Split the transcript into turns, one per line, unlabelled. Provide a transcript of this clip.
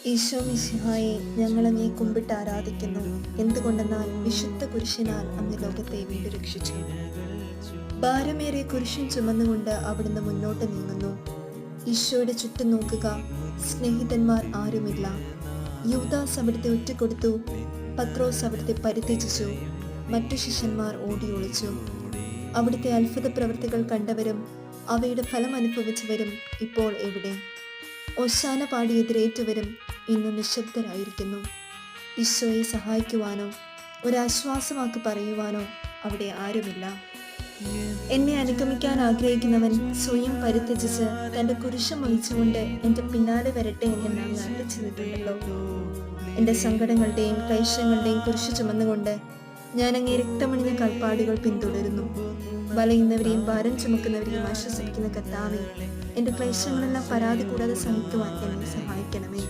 ഈശോ മിശിഹായെ ഞങ്ങൾ അങ്ങേ കുമ്പിട്ട് ആരാധിക്കുന്നു. എന്തുകൊണ്ടെന്നാൽ വിശുദ്ധ കുരിശിനാൽ അങ്ങ് ലോകത്തെ വീണ്ടും രക്ഷിച്ചു. ഭാരമേറിയ കുരിശും ചുമന്നുകൊണ്ട് അവിടുന്ന് മുന്നോട്ട് നീങ്ങുന്നു. ഈശോയുടെ ചുറ്റും നോക്കുക, സ്നേഹിതന്മാർ ആരുമില്ല. യൂദാസ് അവിടുത്തെ ഒറ്റുകൊടുത്തു, പത്രോസ് അവിടുത്തെ പരിത്യജിച്ചു, മറ്റു ശിഷ്യന്മാർ ഓടി ഒളിച്ചു. അവിടുത്തെ അത്ഭുത പ്രവൃത്തികൾ കണ്ടവരും അവയുടെ ഫലം അനുഭവിച്ചവരും ഇപ്പോൾ എവിടെ? ഓശാന പാടി എതിരേറ്റവരും ഇന്ന് നിശബ്ദരായിരിക്കുന്നു. ഈശോയെ സഹായിക്കുവാനോ ഒരാശ്വാസമാക്കി പറയുവാനോ അവിടെ ആരുമില്ല. എന്നെ അനുഗമിക്കാൻ ആഗ്രഹിക്കുന്നവൻ സ്വയം പരിത്യജിച്ച് തൻ്റെ കുരിശം വഹിച്ചുകൊണ്ട് എൻ്റെ പിന്നാലെ വരട്ടെ എന്ന് അങ്ങ് അരുളിച്ചെന്നിട്ടുണ്ടല്ലോ. എൻ്റെ സങ്കടങ്ങളുടെയും ക്ലേശങ്ങളുടെയും കുരിശ് ചുമന്നുകൊണ്ട് ഞാൻ അങ്ങേ രക്തമണിഞ്ഞ കാൽപ്പാടുകൾ പിന്തുടരുന്നു. വലയുന്നവരെയും ഭാരം ചുമക്കുന്നവരെയും ആശ്വസിപ്പിക്കുന്ന കർത്താവേ, എൻ്റെ ക്ലേശങ്ങളെല്ലാം പരാതി കൂടാതെ സഹിക്കുവാൻ എന്നെ സഹായിക്കണമേ.